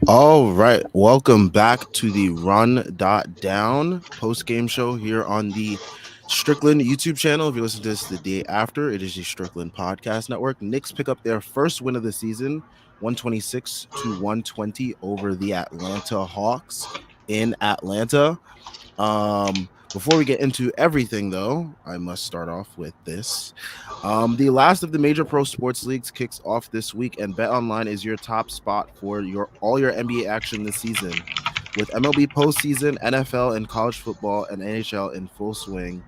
All right, welcome back to the Run.down post-game show here on the Strickland YouTube channel. If you listen to this the day after, it is the Strickland Podcast Network. Knicks pick up their first win of the season, 126-120 over the Atlanta Hawks in Atlanta. Before we get into everything, though, I must start off with this. The last of the major pro sports leagues kicks off this week, and BetOnline is your top spot for all your NBA action this season. With MLB postseason, NFL, and college football and NHL in full swing,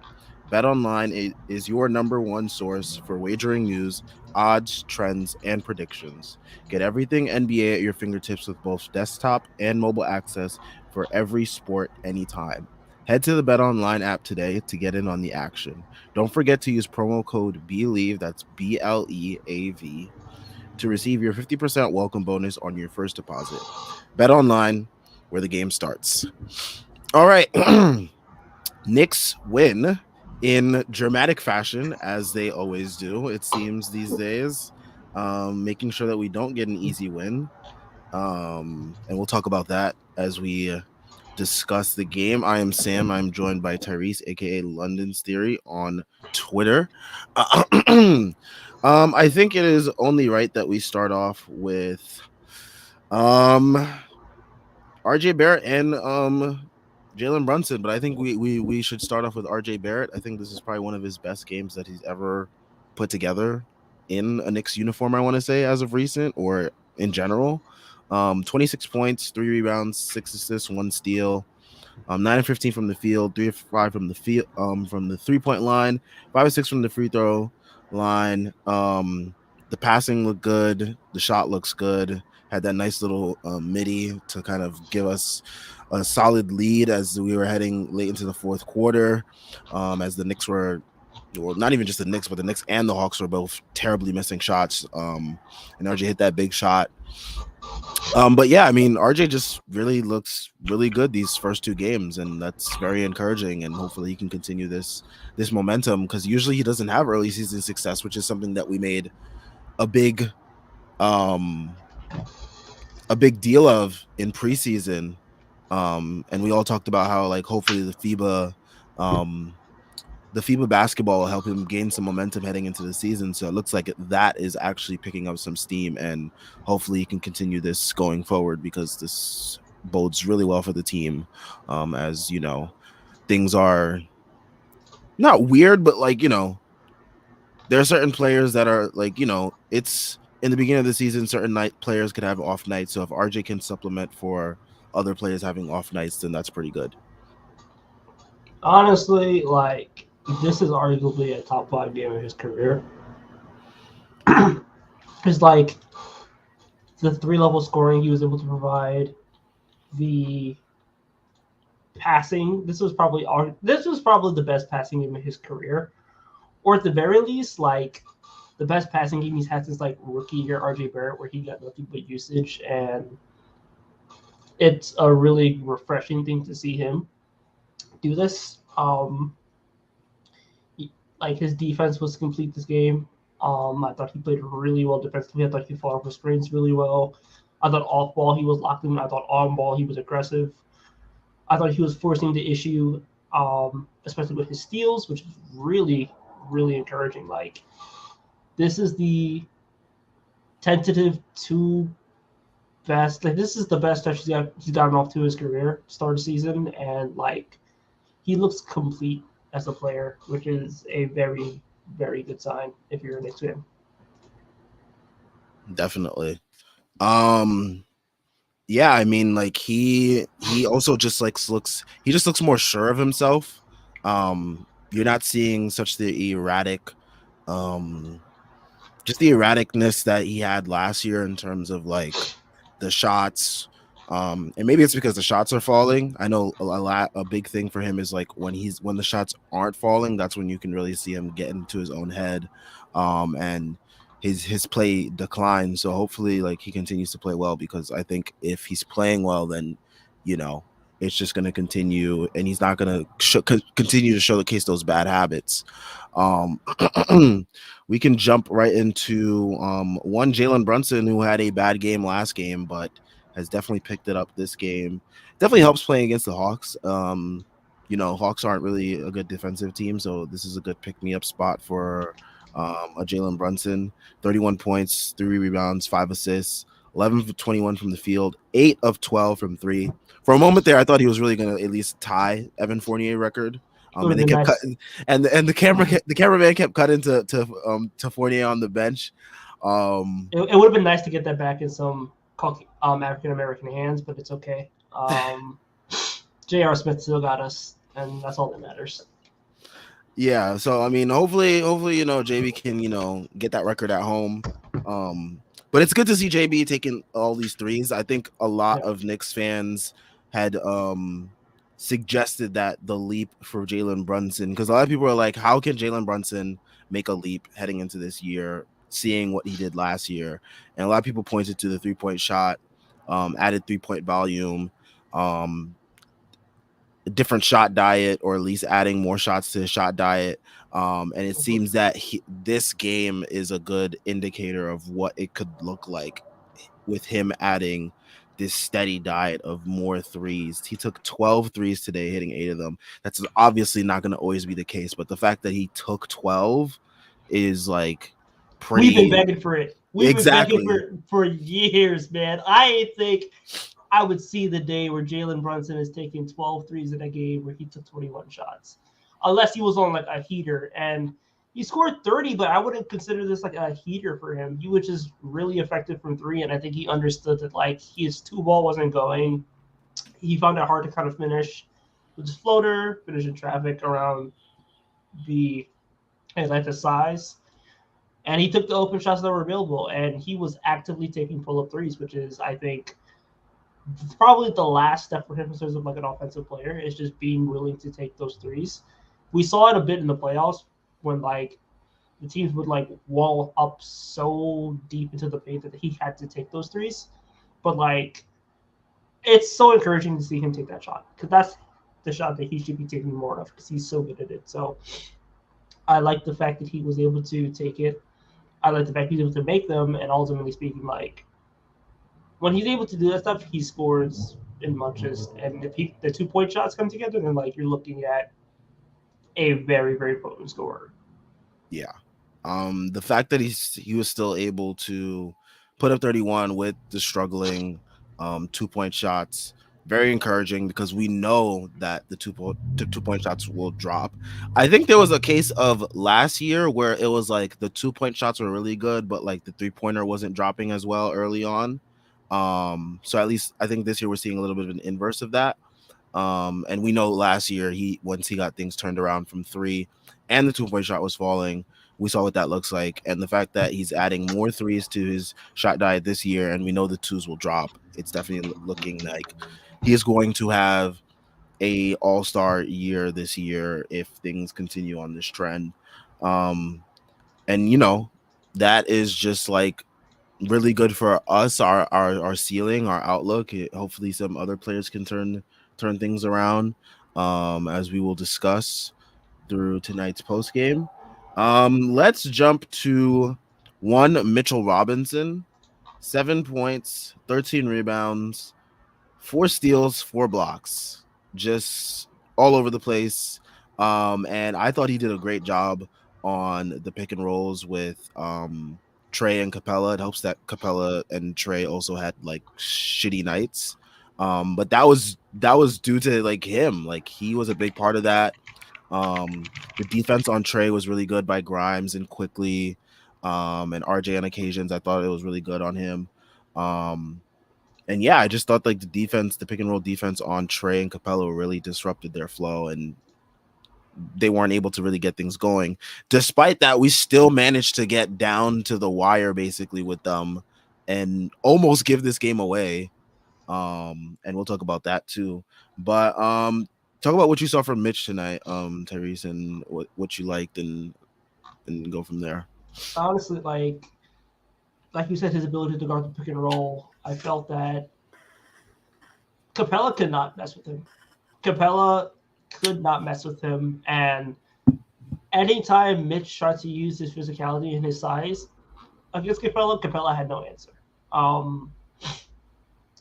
BetOnline is your number one source for wagering news, odds, trends, and predictions. Get everything NBA at your fingertips with both desktop and mobile access for every sport anytime. Head to the BetOnline app today to get in on the action. Don't forget to use promo code BELIEVE, that's BLEAV, to receive your 50% welcome bonus on your first deposit. BetOnline, where the game starts. All right. Knicks win in dramatic fashion, as they always do, it seems these days, making sure that we don't get an easy win. And we'll talk about that as we discuss the game. I am Sam. I'm joined by Tyrese, aka London's Theory, on Twitter. I think it is only right that we start off with RJ Barrett and Jalen Brunson, but I think we should start off with RJ Barrett. I think this is probably one of his best games that he's ever put together in a Knicks uniform, I want to say, as of recent or in general. 26 points, 3 rebounds, 6 assists, 1 steal. 9 of 15 from the field, 3 of 5 from the field, from the 3-point line, 5 of 6 from the free throw line. The passing looked good, the shot looks good. Had that nice little midi to kind of give us a solid lead as we were heading late into the fourth quarter. As the Knicks were, well, not even just the Knicks, but the Knicks and the Hawks were both terribly missing shots. And RJ hit that big shot. But yeah, I mean, RJ just really looks really good these first 2 games, and that's very encouraging. And hopefully, he can continue this momentum, because usually he doesn't have early season success, which is something that we made a big um deal of in preseason. And we all talked about how, like, hopefully the FIBA basketball will help him gain some momentum heading into the season. So it looks like that is actually picking up some steam, and hopefully he can continue this going forward, because this bodes really well for the team. As you know, things are not weird, but, like, there are certain players that are, like, it's in the beginning of the season, certain players could have off nights. So if RJ can supplement for other players having off nights, then that's pretty good. Honestly, like, this is arguably a top 5 game of his career. It's like the 3-level scoring he was able to provide, the passing. This was probably the best passing game of his career, or at the very least, like, the best passing game he's had since, like, rookie year RJ Barrett, where he got nothing but usage, and it's a really refreshing thing to see him do this. Like, his defense was complete this game. I thought he played really well defensively. I thought he fought off his screens really well. I thought off ball he was locked in. I thought on ball he was aggressive. I thought he was forcing the issue, especially with his steals, which is really, really encouraging. Like, this is the tentative 2 best. Like, this is the best touch he's gotten off to his career start of season, and, like, he looks complete as a player, which is a very, very good sign if you're a Knicks fan. Definitely. Yeah, I mean, like, he also just looks more sure of himself. You're not seeing such the erratic just the erraticness that he had last year in terms of, like, the shots. And maybe it's because the shots are falling. I know a big thing for him is, like, when the shots aren't falling, that's when you can really see him get into his own head, and his play declines. So hopefully, like, he continues to play well, because I think if he's playing well, then it's just going to continue, and he's not going to continue to showcase those bad habits. We can jump right into one Jalen Brunson, who had a bad game last game, but has definitely picked it up this game. Definitely helps playing against the Hawks. Hawks aren't really a good defensive team, so this is a good pick me up spot for a Jalen Brunson. 31 points, 3 rebounds, 5 assists, 11 for 21 from the field, 8 of 12 from three. For a moment there, I thought he was really going to at least tie Evan Fournier record. It would And have they been kept nice. cutting, and the cameraman kept cutting to Fournier on the bench. It would have been nice to get that back in some African American hands, but it's okay. J.R. Smith still got us, and that's all that matters. Yeah, so I mean, hopefully, JB can get that record at home. But it's good to see JB taking all these threes. I think a lot Yeah. of Knicks fans had suggested that the leap for Jalen Brunson, because a lot of people are like, how can Jalen Brunson make a leap heading into this year, seeing what he did last year? And a lot of people pointed to the 3-point shot, added 3-point volume, a different shot diet, or at least adding more shots to his shot diet. And it seems that this game is a good indicator of what it could look like with him adding this steady diet of more threes. He took 12 threes today, hitting 8 of them. That's obviously not going to always be the case, but the fact that he took 12 is like We've been pretty. begging for it. We've been begging Exactly. for years, man. I think I would see the day where Jalen Brunson is taking 12 threes in a game where he took 21 shots, unless he was on like a heater. And he scored 30, but I wouldn't consider this like a heater for him. He was just really effective from three, and I think he understood that like his two ball wasn't going. He found it hard to kind of finish with his floater, finish in traffic around the Atlanta size. And he took the open shots that were available, and he was actively taking pull-up threes, which is, I think, probably the last step for him in terms of like an offensive player is just being willing to take those threes. We saw it a bit in the playoffs when like the teams would like wall up so deep into the paint that he had to take those threes. But like it's so encouraging to see him take that shot because that's the shot that he should be taking more of because he's so good at it. So I like the fact that he was able to take it. I like the fact he's able to make them, and ultimately speaking, like when he's able to do that stuff, he scores in bunches. And if the 2-point shots come together, then like you're looking at a very very potent scorer. Yeah. The fact that he was still able to put up 31 with the struggling 2-point shots, very encouraging, because we know that the 2-point shots will drop. I think there was a case of last year where it was like the 2-point shots were really good, but like the 3-pointer wasn't dropping as well early on. So at least I think this year we're seeing a little bit of an inverse of that. And we know last year once he got things turned around from three and the 2-point shot was falling, we saw what that looks like. And the fact that he's adding more threes to his shot diet this year, and we know the twos will drop, it's definitely looking like he is going to have a all-star year this year if things continue on this trend. And that is just like really good for us, our ceiling, our outlook. Hopefully some other players can turn things around, as we will discuss through tonight's post game. Let's jump to one Mitchell Robinson, 7 points, 13 rebounds, 4 steals, 4 blocks, just all over the place. And I thought he did a great job on the pick and rolls with Trey and Capella. It helps that Capella and Trey also had like shitty nights. But that was due to like him. Like he was a big part of that. The defense on Trey was really good by Grimes and Quickly, and RJ on occasions. I thought it was really good on him. And yeah, I just thought like the pick and roll defense on Trey and Capella really disrupted their flow, and they weren't able to really get things going. Despite that, we still managed to get down to the wire basically with them and almost give this game away. And we'll talk about that too. But talk about what you saw from Mitch tonight, Tyrese, and what you liked, and go from there. Honestly, like you said, his ability to guard the pick and roll, I felt that Capella could not mess with him. Capella could not mess with him, and anytime Mitch tried to use his physicality and his size against Capella, Capella had no answer.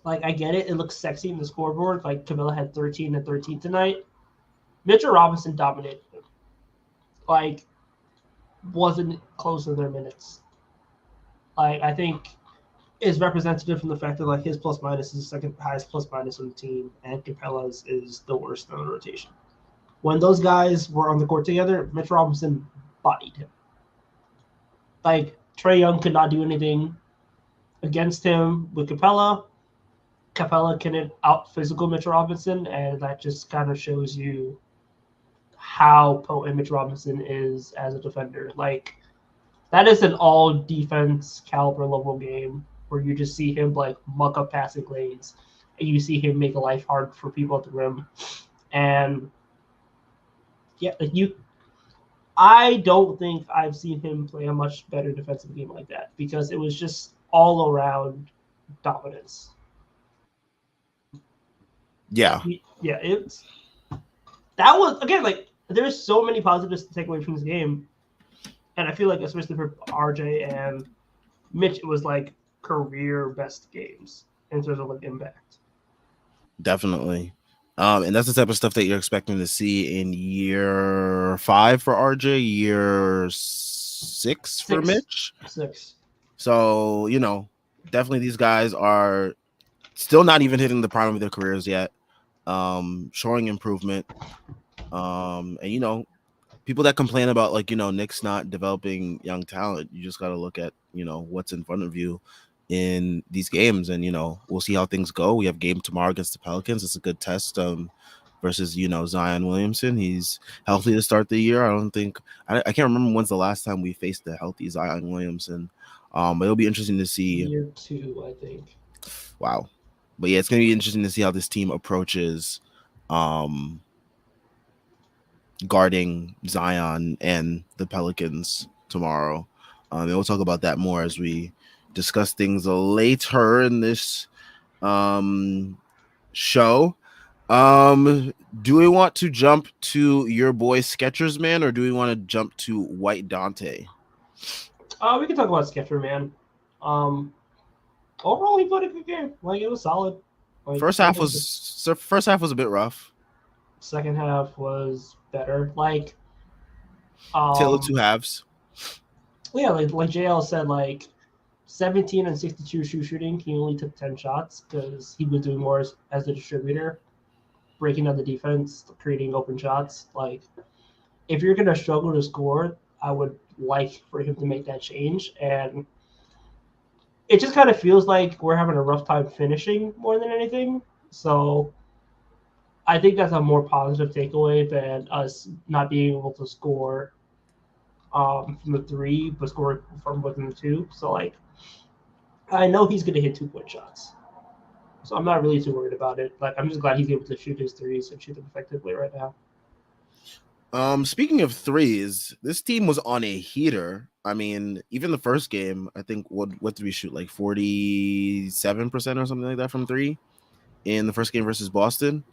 Like, I get it. It looks sexy in the scoreboard. Like, Camilla had 13 and 13 tonight. Mitchell Robinson dominated him. Like, wasn't close in their minutes. Like, I think is representative from the fact that like his plus minus is the second highest plus minus on the team, and Capella's is the worst on the rotation. When those guys were on the court together, Mitch Robinson bodied him. Like Trae Young could not do anything against him with Capella. Capella can out physical Mitch Robinson, and that just kind of shows you how potent Mitch Robinson is as a defender. Like that is an all defense caliber level game where you just see him like muck up passing lanes and you see him make life hard for people at the rim. And yeah, like I don't think I've seen him play a much better defensive game like that because it was just all around dominance. Yeah, Yeah, that was again like there's so many positives to take away from this game, and I feel like especially for RJ and Mitch, it was like career best games in terms of like impact. definitely. And that's the type of stuff that you're expecting to see in year 5 for RJ, year 6 for Mitch. 6. So, definitely these guys are still not even hitting the prime of their careers yet. Showing improvement. And people that complain about like, Knicks not developing young talent, you just got to look at, what's in front of you in these games, and we'll see how things go. We have game tomorrow against the Pelicans. It's a good test versus Zion Williamson. He's healthy to start the year. I can't remember when's the last time we faced a healthy Zion Williamson. But it'll be interesting to see. Year 2, I think. Wow. But yeah, it's gonna be interesting to see how this team approaches guarding Zion and the Pelicans tomorrow. And we'll talk about that more as we discuss things later in this show. Do we want to jump to your boy Skechers Man, or do we want to jump to White Dante? We can talk about Sketcher Man. Overall, he played a good game. Like it was solid. Like, first half was a bit rough. Second half was better. Like Tale of two halves. Yeah, like JL said, like 17 and 62 shooting. He only took 10 shots because he was doing more as a distributor, breaking down the defense, creating open shots. Like if you're gonna struggle to score, I would like for him to make that change. And it just kind of feels like we're having a rough time finishing more than anything. So I think that's a more positive takeaway than us not being able to score from the 3, but score from within the 2. So like, I know he's gonna hit 2-point shots. So I'm not really too worried about it. Like I'm just glad he's able to shoot his 3s and shoot them effectively right now. Speaking of 3s, this team was on a heater. I mean, even the first game, I think what did we shoot, like 47% or something like that from 3 in the first game versus Boston.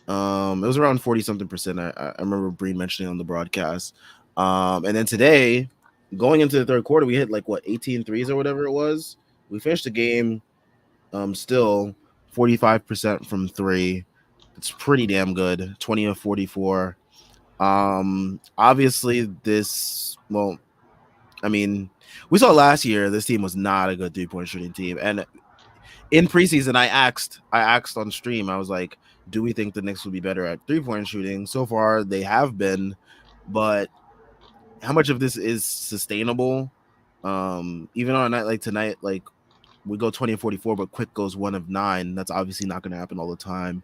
It was around 40 something percent. I remember Breen mentioning on the broadcast. And then today, going into the third quarter, we hit like 18 threes or whatever it was. We finished the game still 45% from 3. It's pretty damn good. 20 of 44. Obviously we saw last year this team was not a good 3-point shooting team, and in preseason I asked on stream, I was like, do we think the Knicks will be better at 3-point shooting? So far they have been, but how much of this is sustainable? Even on a night like tonight, like we go 20 and 44, but Quick goes 1 of 9. That's obviously not going to happen all the time.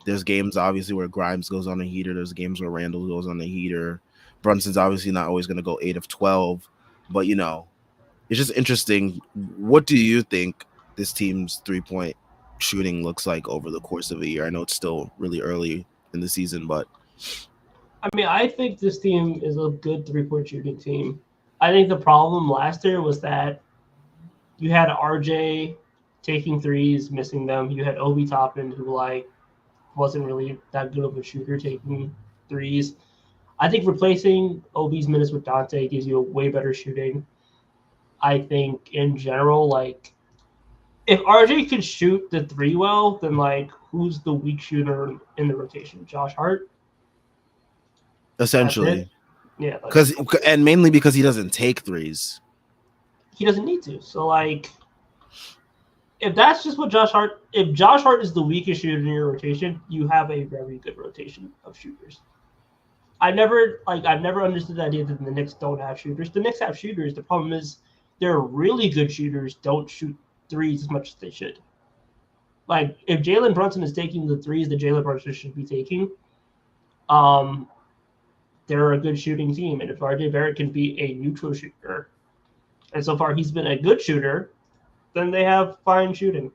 There's games obviously where Grimes goes on a heater. There's games where Randall goes on a heater. Brunson's obviously not always going to go 8 of 12. But, it's just interesting. What do you think this team's 3-point shooting looks like over the course of a year? I know it's still really early in the season, but. I mean, I think this team is a good 3-point shooting team. I think the problem last year was that you had RJ taking 3s, missing them. You had Obi Toppin, who wasn't really that good of a shooter taking 3s. I think replacing Obi's minutes with Dante gives you a way better shooting. I think in general, if RJ could shoot the three well, then like who's the weak shooter in the rotation? Josh Hart. That's it. essentially. Yeah, like Because and mainly because he doesn't take threes. he doesn't need to. So like, if that's just what Josh Hart, if Josh Hart is the weakest shooter in your rotation, you have a very good rotation of shooters. I've never understood the idea that the Knicks don't have shooters. The Knicks have shooters. The problem is their really good shooters don't shoot threes as much as they should. Like if Jalen Brunson is taking the threes that Jalen Brunson should be taking, um, they're a good shooting team. And if RJ Barrett can be a neutral shooter, and so far he's been a good shooter, then they have fine shooting.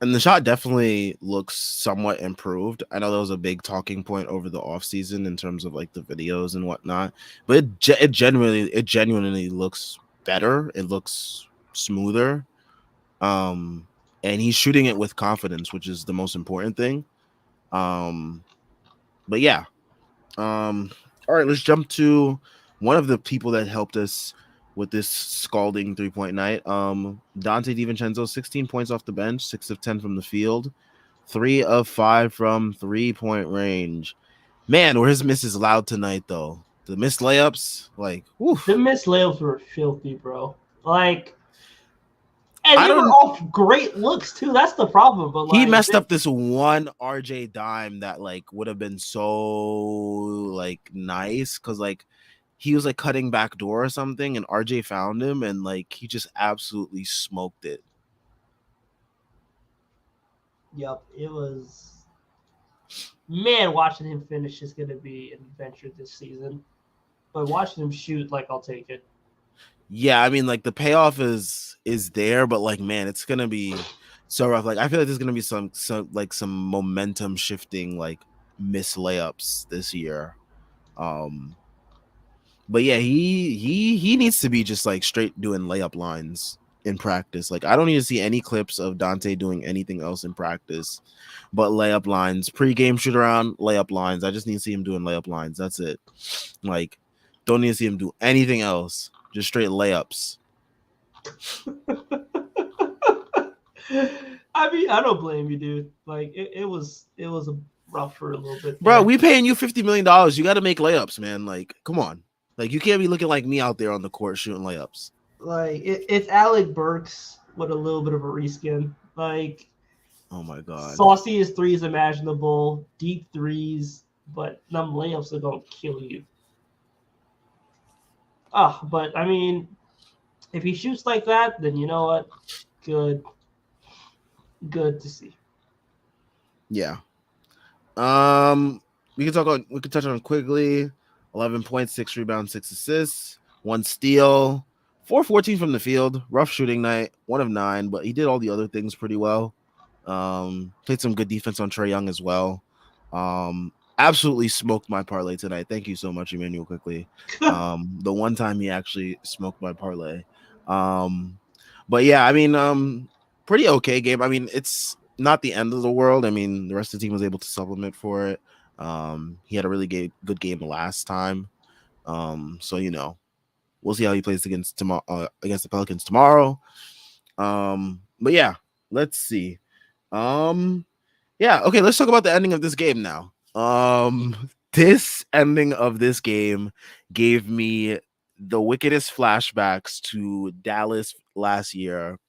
And the shot definitely looks somewhat improved. I know that was a big talking point over the offseason in terms of like the videos and whatnot, but it genuinely looks better. It looks smoother. Um, and he's shooting it with confidence, which is the most important thing. Um, but yeah. All right, let's jump to one of the people that helped us with this scalding 3-point night. Dante DiVincenzo, 16 points off the bench, 6 of 10 from the field, 3 of 5 from 3-point range. Man, were his misses loud tonight though. The missed layups, like, The woof. missed layups were filthy, bro. Like, and I they were don't. all great looks too. That's the problem. But He like, messed up this one RJ dime that like would have been so like nice because like he was like cutting back door or something and RJ found him and like he just absolutely smoked it. yep, it was. Man, watching him finish is going to be an adventure this season. But watching him shoot, like, I'll take it. Yeah, I mean like the payoff is there, but like man, it's gonna be so rough. Like I feel like there's gonna be some momentum shifting like miss layups this year. Um But yeah, he needs to be just like straight doing layup lines in practice. Like I don't need to see any clips of Dante doing anything else in practice, but layup lines, pre-game shoot around, layup lines. I just need to see him doing layup lines. That's it. Like don't need to see him do anything else. Just straight layups. I mean, I don't blame you, dude. Like, it was a rough for a little bit Bro, there. we paying you $50 million. You got to make layups, man. Like, come on. Like you can't be looking like me out there on the court shooting layups. Like, it's Alec Burks with a little bit of a reskin. Like, Oh my god. sauciest threes imaginable, deep threes, but them layups are gonna kill you. But I mean, if he shoots like that, then you know what? Good, good to see. Yeah. Um, we can touch on Quigley, 11.6 rebounds, 6 assists, 1 steal, 4-14 from the field. Rough shooting night, 1 of 9, but he did all the other things pretty well. Played some good defense on Trae Young as well. Absolutely smoked my parlay tonight. Thank you so much, Emmanuel. Quickly, the one time he actually smoked my parlay. Um, but yeah, I mean, pretty okay game. I mean, it's not the end of the world. I mean, the rest of the team was able to supplement for it. He had a really good game last time. So we'll see how he plays against tomorrow against the Pelicans tomorrow. But yeah, let's see. Um, yeah, okay, let's talk about the ending of this game now. This ending of this game gave me the wickedest flashbacks to Dallas last year.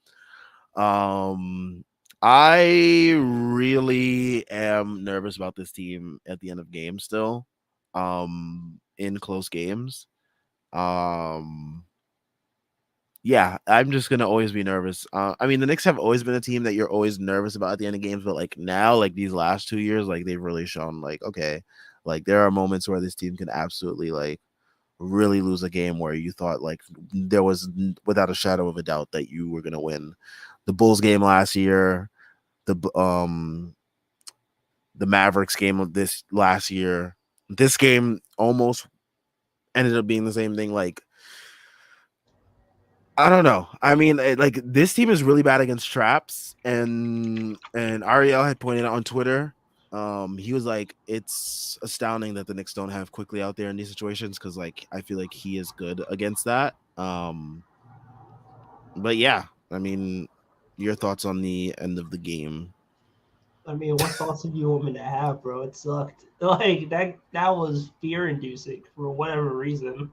Um, I really am nervous about this team at the end of games still. In close games. Um, yeah, I'm just gonna always be nervous. I mean, the Knicks have always been a team that you're always nervous about at the end of games, but like now, like these last 2 years, like they've really shown, like okay, like there are moments where this team can absolutely like really lose a game where you thought like there was without a shadow of a doubt that you were gonna win. The Bulls game last year, the Mavericks game of this last year, this game almost ended up being the same thing. Like I don't know. I mean, like this team is really bad against traps, and Ariel had pointed out on Twitter. He was like, it's astounding that the Knicks don't have quickly out there in these situations because, like, I feel like he is good against that. But yeah, I mean, your thoughts on the end of the game? I mean, what thoughts do you want me to have, bro? It sucked. Like that was fear inducing for whatever reason.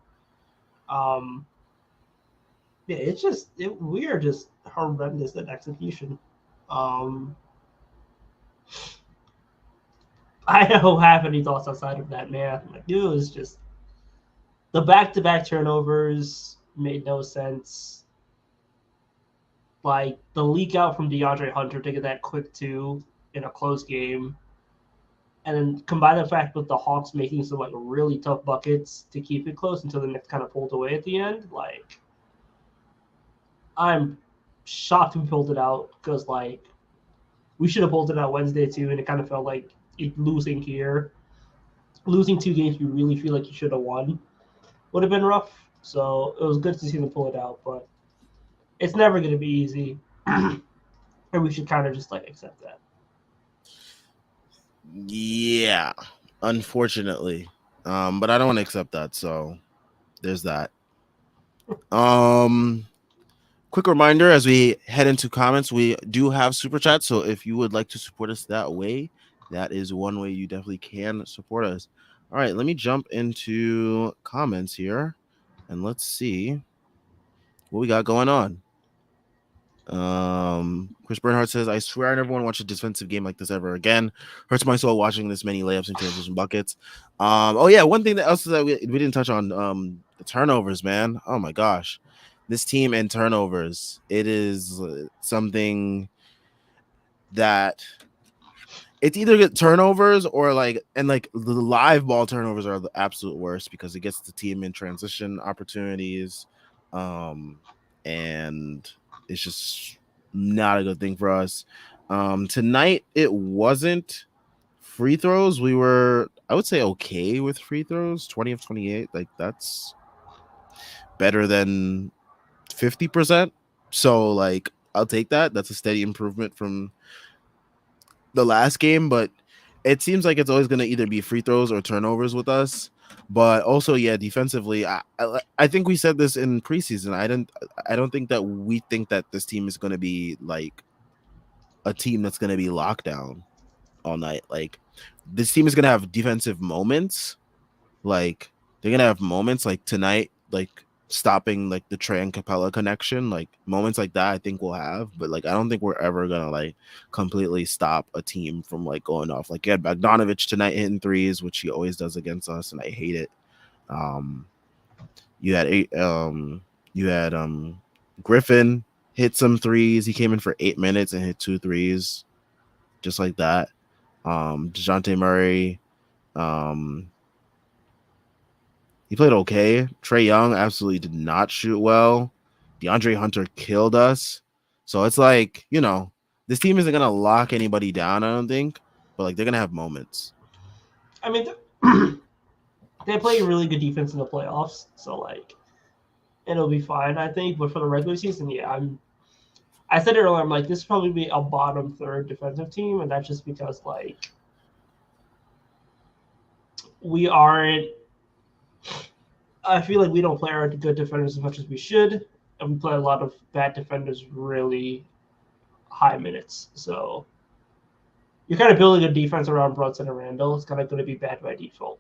Um, yeah, we are just horrendous at execution. Um, I don't have any thoughts outside of that, man. Like it was just the back-to-back turnovers made no sense. Like the leak out from DeAndre Hunter to get that quick two in a close game, and then combine the fact with the Hawks making some like really tough buckets to keep it close until the Knicks kind of pulled away at the end. Like I'm shocked we pulled it out because like we should have pulled it out Wednesday too, and it kind of felt like losing here, losing two games you really feel like you should have won would have been rough. So it was good to see them pull it out, but it's never going to be easy, and we should kind of just like accept that. Yeah, unfortunately. But I don't want to accept that, so there's that. Um Quick reminder as we head into comments, we do have super chats. So if you would like to support us that way, that is one way you definitely can support us. All right, let me jump into comments here and let's see what we got going on. Chris Bernhardt says, I swear I never want to watch a defensive game like this ever again. Hurts my soul watching this many layups and transition buckets. Oh yeah, one thing that else that we didn't touch on, the turnovers, man. Oh my gosh. This team and turnovers. It is something that it's either get turnovers or like the live ball turnovers are the absolute worst because it gets the team in transition opportunities. And it's just not a good thing for us. Tonight it wasn't free throws. We were, I would say, okay with free throws, 20 of 28. Like that's better than 50%. So like I'll take that. That's a steady improvement from the last game, but it seems like it's always going to either be free throws or turnovers with us. But also, yeah, defensively, I think we said this in preseason. I don't think that we think that this team is going to be like a team that's going to be locked down all night. Like this team is going to have defensive moments. Like they're going to have moments like tonight, like stopping like the Trey and Capella connection, like moments like that I think we'll have, but like I don't think we're ever gonna like completely stop a team from like going off. Like you had Bogdanovich tonight hitting threes, which he always does against us, and I hate it. Um you had you had Griffin hit some threes. He came in for 8 minutes and hit two threes just like that. DeJounte Murray, um he played okay. Trae Young absolutely did not shoot well. DeAndre Hunter killed us. So it's like, this team isn't going to lock anybody down, I don't think, but like they're going to have moments. I mean, they play really good defense in the playoffs, so like it'll be fine, I think. But for the regular season, yeah, I said it earlier. I'm like, this is probably be a bottom third defensive team, and that's just because like we aren't. I feel like we don't play our good defenders as much as we should, and we play a lot of bad defenders really high minutes. So you're kind of building a defense around Brunson and Randall. It's kind of going to be bad by default.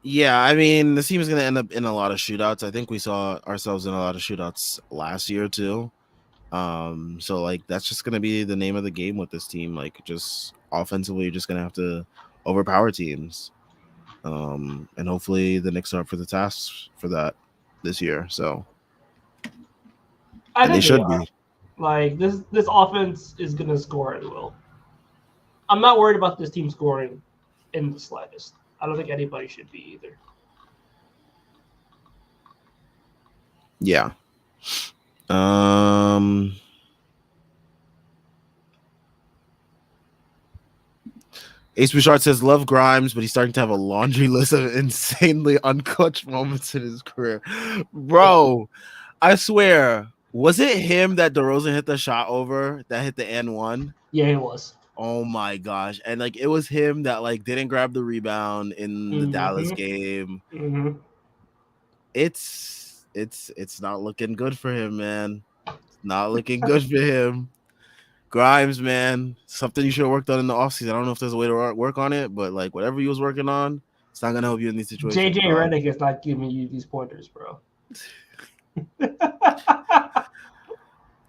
Yeah, I mean, the team is going to end up in a lot of shootouts. I think we saw ourselves in a lot of shootouts last year too. So like that's just going to be the name of the game with this team. Like just offensively, you're just going to have to overpower teams. And hopefully the Knicks are up for the task for that this year. So, I and they think they should are. be. Like this offense is going to score at will. I'm not worried about this team scoring in the slightest. I don't think anybody should be either. Yeah. Um. Ace Bouchard says love Grimes, but he's starting to have a laundry list of insanely unclutched moments in his career. Bro, I swear, was it him that DeRozan hit the shot over that hit the N1? Yeah, it was. Oh my gosh. And like it was him that like didn't grab the rebound in the Dallas game. Mm-hmm. It's not looking good for him, man. Not looking good for him. Grimes, man, something you should have worked on in the offseason. I don't know if there's a way to work on it, but like whatever you was working on, it's not gonna help you in these situations, JJ dog. Redick is not giving you these pointers, bro.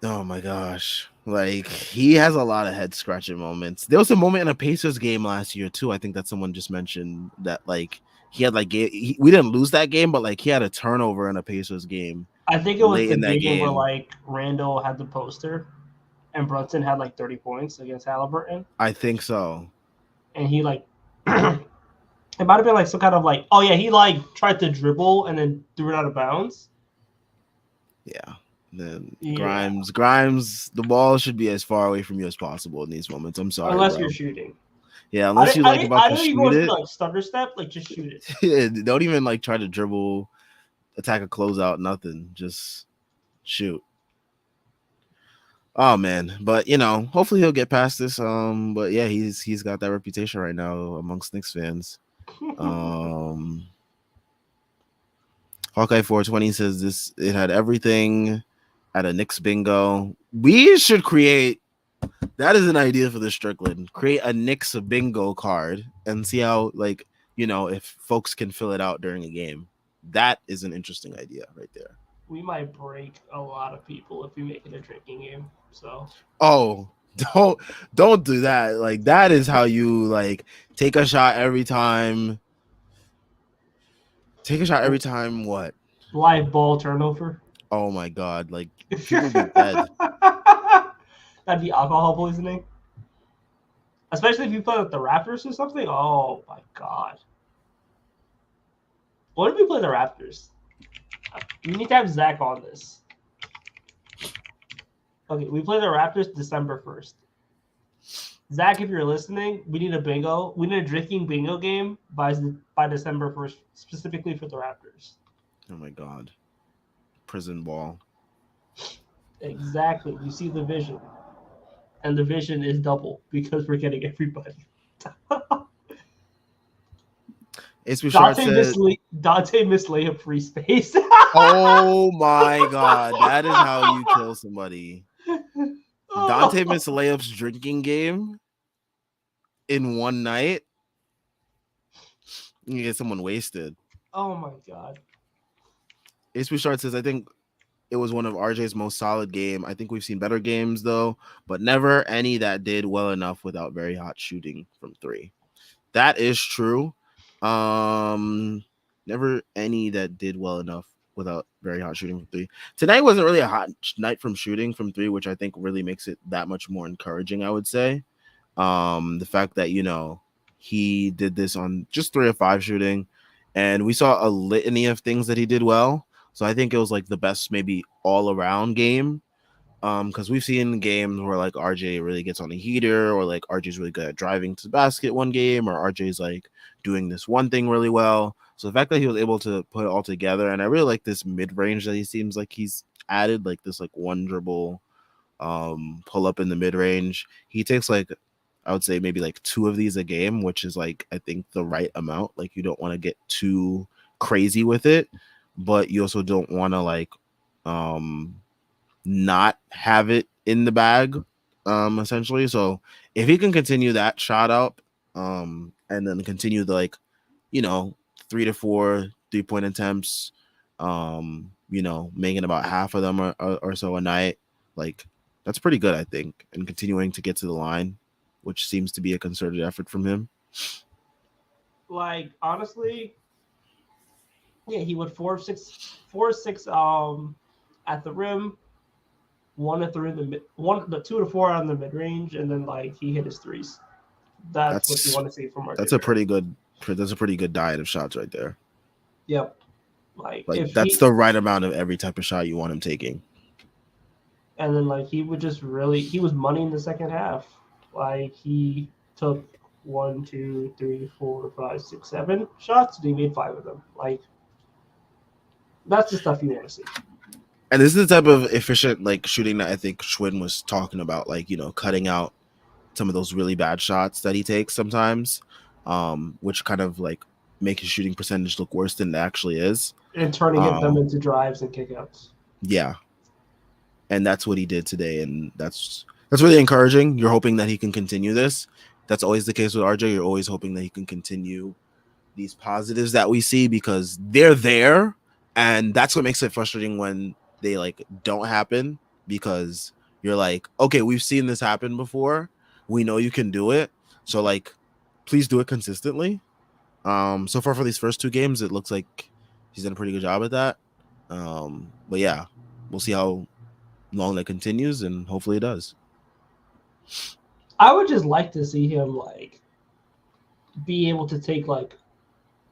Oh my gosh. Like he has a lot of head scratching moments. There was a moment in a Pacers game last year too. I think that someone just mentioned that like he had like we didn't lose that game, but like he had a turnover in a Pacers game I think it was late the in that game where game. like Randall had the poster and Brunson had like 30 points against Halliburton. I think so. And he like it might have been like some kind of like, oh yeah, he like tried to dribble and then threw it out of bounds. Yeah. Then Yeah. Grimes, the ball should be as far away from you as possible in these moments. I'm sorry, Unless bro. you're shooting. Yeah, unless you like about I to didn't even shoot want to it. like stutter step, like just shoot it. Don't even like try to dribble, attack a closeout, nothing. Just shoot. Oh man, but you know, hopefully he'll get past this. But yeah, he's got that reputation right now amongst Knicks fans. Um, Hawkeye 420 says this it had everything at a Knicks bingo. We should create that is an idea for the Strickland. Create a Knicks bingo card and see how like you know if folks can fill it out during a game. That is an interesting idea right there. We might break a lot of people if we make it a drinking game. So Oh, don't do that. Like that is how you like take a shot every time. Take a shot every time. What? live ball turnover. Oh my god! Like people be dead. That'd be alcohol poisoning. Especially if you play with the Raptors or something. Oh my god. What if we play the Raptors? We need to have Zach on this. Okay, we play the Raptors December 1st. Zach, if you're listening, we need a bingo. We need a drinking bingo game by December 1st, specifically for the Raptors. Oh my god! Prison ball. Exactly. You see the vision. And the vision is double because we're getting everybody. Dante missed layup free space. Oh my god, that is how you kill somebody. Dante missed layups drinking game in one night. You get someone wasted. Oh my god. Ace Bouchard says, I think it was one of RJ's most solid game. I think we've seen better games though, but never any that did well enough without very hot shooting from three. That is true. Never any that did well enough without very hot shooting from three. Tonight wasn't really a hot night from shooting from three, which I think really makes it that much more encouraging, I would say. The fact that, you know, he did this on just 3 of 5 shooting, and we saw a litany of things that he did well. So I think it was like the best maybe all around game. Because we've seen games where like RJ really gets on a heater, or like RJ's really good at driving to the basket one game, or RJ's like doing this one thing really well. So the fact that he was able to put it all together, and I really like this mid range that he seems like he's added, like this like one dribble pull up in the mid range. He takes like I would say maybe like 2 of these a game, which is like I think the right amount. Like you don't want to get too crazy with it, but you also don't want to like not have it in the bag essentially. So if he can continue that shot up and then continue the like, you know, 3 to 4 3-point attempts, you know, making about half of them or so a night, like that's pretty good, I think, and continuing to get to the line, which seems to be a concerted effort from him. Like honestly, yeah, he would 4-6 at the rim, 1 to 3 in the mid, 2 to 4 on the mid range, and then like he hit his threes. That's what you want to see from our. That's a pretty good diet of shots right there. Yep. Like that's the right amount of every type of shot you want him taking. And then like he was money in the second half. Like he took 1, 2, 3, 4, 5, 6, 7 shots, and he made 5 of them. Like that's the stuff you want to see. And this is the type of efficient like shooting that I think Schwinn was talking about, like, you know, cutting out some of those really bad shots that he takes sometimes, which kind of like make his shooting percentage look worse than it actually is. And turning them into drives and kickouts. Yeah. and that's what he did today, and that's really encouraging. You're hoping that he can continue this. That's always the case with RJ. You're always hoping that he can continue these positives that we see because they're there, and that's what makes it frustrating when they like don't happen because you're like, okay, we've seen this happen before. We know you can do it. So like please do it consistently. So far for these first two games, it looks like he's done a pretty good job at that. But yeah, we'll see how long that continues and hopefully it does. I would just like to see him like be able to take like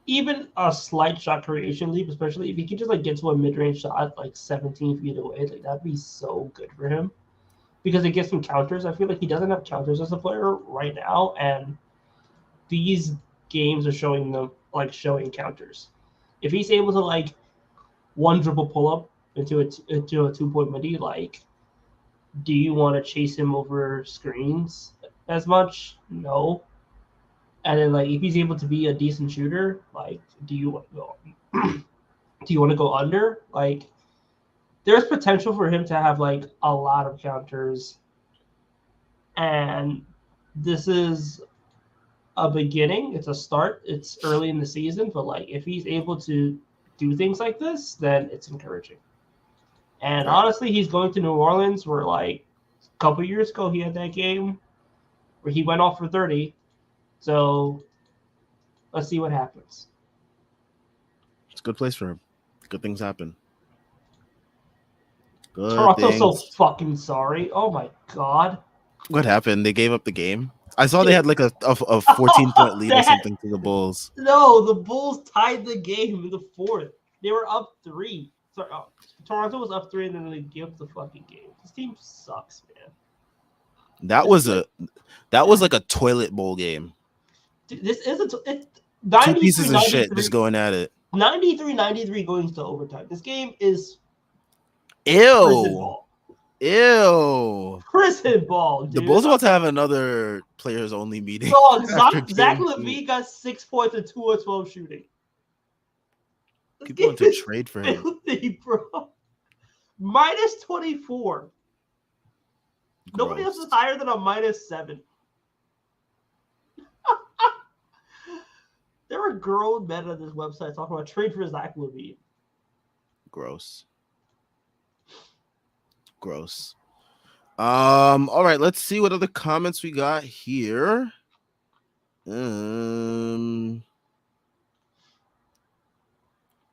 even a slight shot creation leap, especially if he could just like get to a mid range shot like 17 feet away. Like that'd be so good for him because it gets him counters. I feel like he doesn't have counters as a player right now, and these games are showing them like showing counters. If he's able to like one dribble pull up into a 2 point midi, like do you want to chase him over screens as much? No. And then like if he's able to be a decent shooter, like do you want to go do you want to go under? Like there's potential for him to have like a lot of counters, and this is a beginning. It's a start. It's early in the season, but like if he's able to do things like this, then it's encouraging. And Right. honestly, he's going to New Orleans, where like a couple years ago he had that game where he went off for 30. So let's see what happens. It's a good place for him. Good things happen. Good Toronto's so things. fucking sorry. Oh my god. What happened? They gave up the game. I saw they had like a 14-point lead or That something to the Bulls. no, the Bulls tied the game in the fourth. They were up 3. Sorry, Toronto was up 3, and then they gave up the fucking game. This team sucks, man. That This was like, like a toilet bowl game. dude, this is a Two 93 pieces of shit 93 just going at it. 93 going to overtime. This game is prison Ew. ball. Ew. Prison ball, The dude. Bulls about to have another players only meeting. Dog, after Zach game 2. LaVine got 6 points and 2 of 12 shooting. This People game want to is trade for him. filthy, bro. Minus 24. Nobody else Gross. is higher than a minus 7. There were grown men on this website talking about trade for Zach LaVine. Gross. Gross. All right, let's see what other comments we got here. Jordan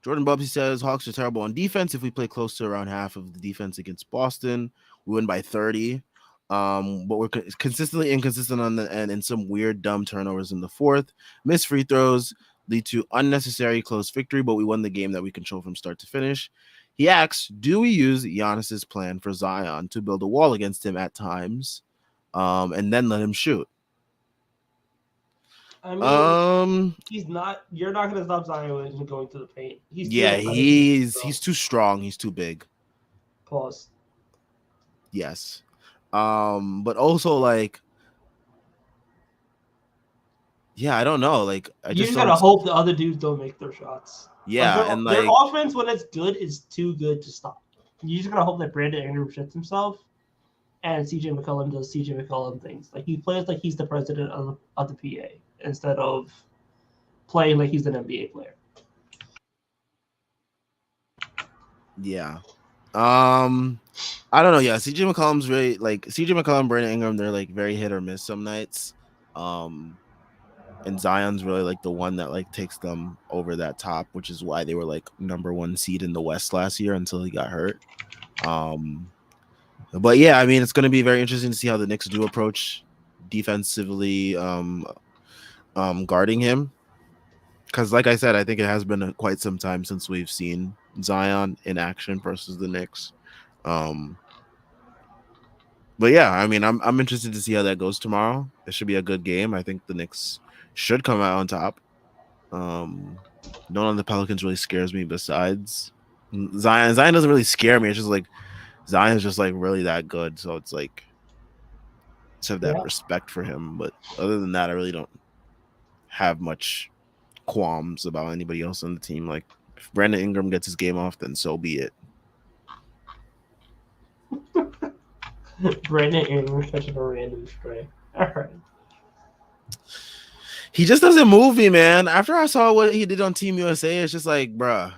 Bubsy says Hawks are terrible on defense. If we play close to around half of the defense against Boston, we win by 30. But we're consistently inconsistent on the end and some weird dumb turnovers in the fourth. Missed free throws lead to unnecessary close victory, but we won the game that we control from start to finish. He asks, do we use Giannis's plan for Zion to build a wall against him at times, and then let him shoot? I mean, he's not. You're not going to stop Zion from going to the paint. He's he's too strong. He's too big. Pause. Yes. But also like, yeah, I don't know. Like, I You just gotta hope the other dudes don't make their shots. Yeah, like and their like, offense when it's good is too good to stop. You just gotta hope that Brandon Ingram shits himself, and CJ McCollum does CJ McCollum things. Like he plays like he's the president of the PA instead of playing like he's an NBA player. yeah. I don't know. Yeah, CJ McCollum's really like CJ McCollum, Brandon Ingram. They're like very hit or miss some nights. And Zion's really like the one that like takes them over that top, which is why they were like number 1 seed in the West last year until he got hurt. But yeah, I mean, it's going to be very interesting to see how the Knicks do approach defensively, guarding him. Because, like I said, I think it has been quite some time since we've seen Zion in action versus the Knicks. But yeah, I mean, I'm interested to see how that goes tomorrow. It should be a good game. I think the Knicks should come out on top. None of the Pelicans really scares me besides Zion. Zion doesn't really scare me. It's just like Zion's just like really that good. So it's like to have that respect for him. But other than that, I really don't have much qualms about anybody else on the team. Like if Brandon Ingram gets his game off, then so be it. Brandon Ingram catching a random stray. All right. He just doesn't move me, man. After I saw what he did on Team USA, it's just like, bruh,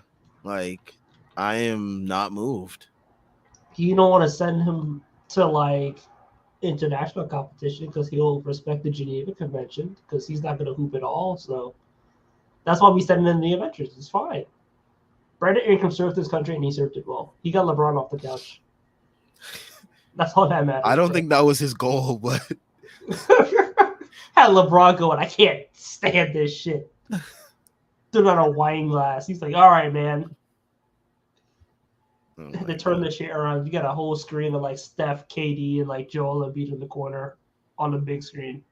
like I am not moved. You don't want to send him to like international competition because he'll respect the Geneva Convention because he's not going to hoop at all. So that's why we send him in the Avengers. It's fine. Brandon Ingram served his country and he served it well. He got LeBron off the couch. That's all that matters. I don't bro. think that was his goal, but Had LeBron going, I can't stand this shit. Stood on a wine glass. He's like, all right, man. oh To turn this shit around, you got a whole screen of like Steph, KD, and like Joel Embiid in the corner on the big screen,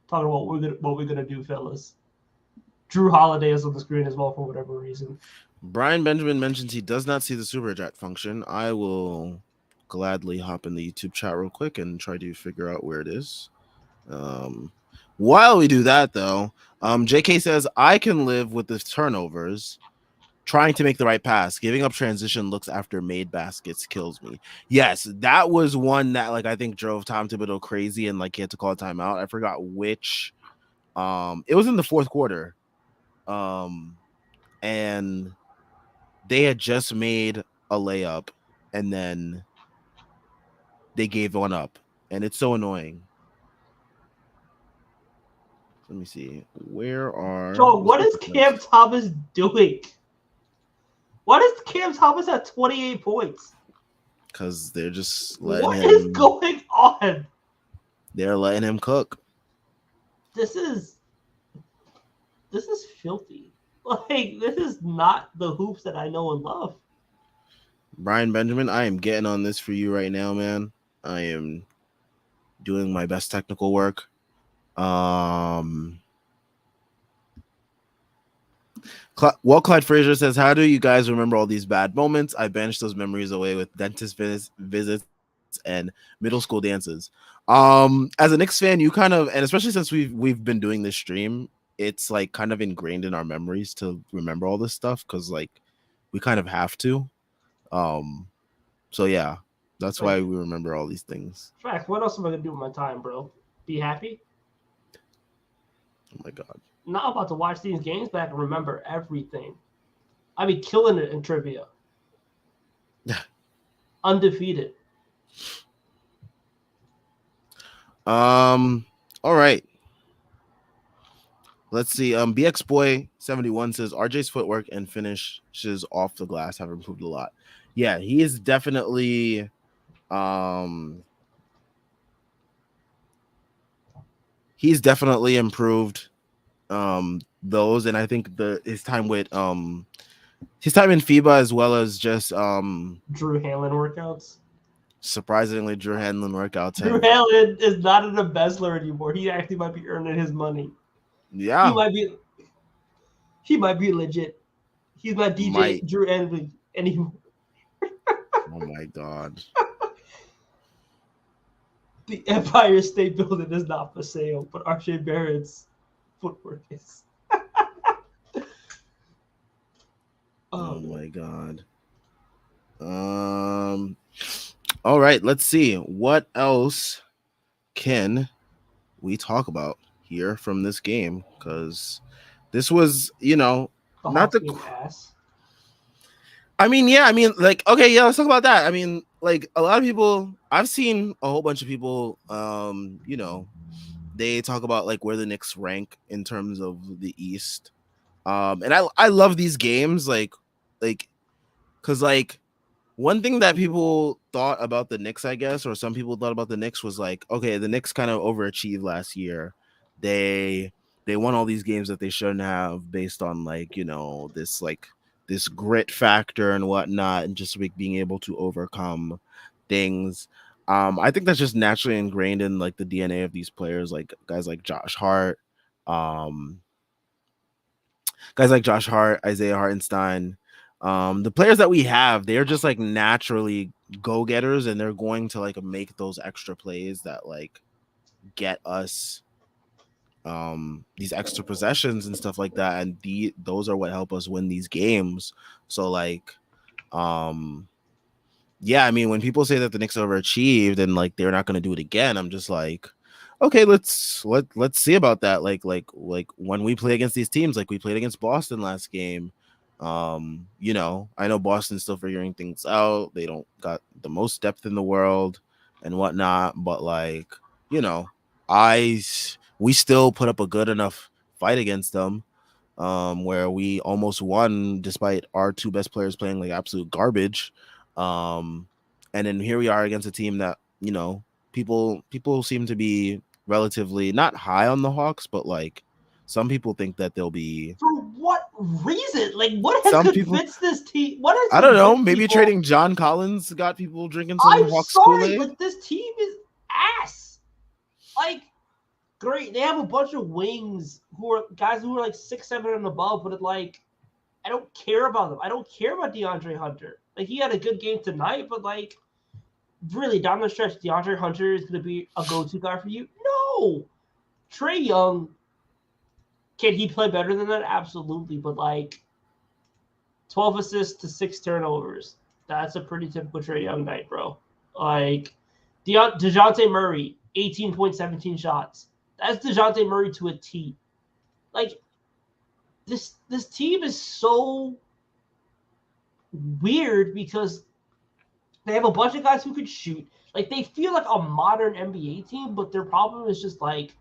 talking about what we're gonna do, fellas. Drew Holiday is on the screen as well for whatever reason. Brian Benjamin mentions he does not see the super chat function. I will gladly hop in the YouTube chat real quick and try to figure out where it is. While we do that, though, JK says I can live with the turnovers. Trying to make the right pass, giving up transition looks after made baskets kills me. Yes, that was one that like I think drove Tom Thibodeau crazy and like he had to call a timeout. I forgot which. It was in the fourth quarter, and they had just made a layup, and then they gave one up, and it's so annoying. Let me see. Where are Joel, what is Cam Thomas doing? What is Cam Thomas at 28 points? Because they're just letting what him. is going on? They're letting him cook. This is filthy. Like this is not the hoops that I know and love. Brian Benjamin, I am getting on this for you right now, man. I am doing my best technical work. Clyde Frazier says, how do you guys remember all these bad moments? I banished those memories away with dentist visits and middle school dances. As a Knicks fan, you kind of, and especially since we've been doing this stream, it's like kind of ingrained in our memories to remember all this stuff because like we kind of have to. So yeah, that's why we remember all these things. Fact, what else am I gonna do with my time, bro? Be happy? Oh my god. Not about to watch these games, but I can remember everything. I be killing it in trivia. Undefeated. All right. Let's see. BX Boy 71 says RJ's footwork and finishes off the glass have improved a lot. Yeah, he is definitely he's definitely improved those, and I think his time in FIBA as well as just Drew Hanlon workouts. Surprisingly, Drew Hanlon workouts. Drew Hanlon is not an embezzler anymore. He actually might be earning his money. Yeah, he might be legit. He's not DJ Drew Hanlon anymore. Oh my god. The Empire State Building is not for sale, but RJ Barrett's footwork is. Oh my god. All right, let's see. What else can we talk about here from this game? Because this was, not the ass. I mean, yeah, like, okay, yeah, let's talk about that. I mean, like, a lot of people, I've seen a whole bunch of people, they talk about like where the Knicks rank in terms of the East. And I love these games, like, because like one thing that people thought about the Knicks, I guess, or some people thought about the Knicks was like, okay, the Knicks kind of overachieved last year. They won all these games that they shouldn't have based on like, this grit factor and whatnot, and just like being able to overcome things. I think that's just naturally ingrained in like the DNA of these players, like guys like Josh Hart, Isaiah Hartenstein. The players that we have, they're just like naturally go-getters, and they're going to like make those extra plays that like get us these extra possessions and stuff like that, and those are what help us win these games. So like yeah, I mean, when people say that the Knicks overachieved and like they're not going to do it again, I'm just like, okay, let's see about that. Like when we play against these teams, like we played against Boston last game. I know Boston's still figuring things out. They don't got the most depth in the world and whatnot, but like, you know, I we still put up a good enough fight against them. Where we almost won despite our two best players playing like absolute garbage. Um, and then here we are against a team that, people seem to be relatively not high on the Hawks, but like some people think that they'll be. For what reason? Like, what has Some people, convinced this team? What has I don't know, convinced maybe people? trading John Collins got people drinking some I'm Hawks sorry, Kool-Aid. but this team is ass. Like, great, they have a bunch of wings who are guys who are like 6'7" and above, but like, I don't care about them. I don't care about DeAndre Hunter. Like, he had a good game tonight, but like, really down the stretch, DeAndre Hunter is going to be a go-to guy for you? No. Trae Young, can he play better than that? Absolutely, but like 12 assists to 6 turnovers. That's a pretty typical Trae Young night, bro. Like DeJounte Murray, 18.17 shots. That's DeJounte Murray to a T. Like this team is so weird because they have a bunch of guys who could shoot. Like they feel like a modern NBA team, but their problem is just like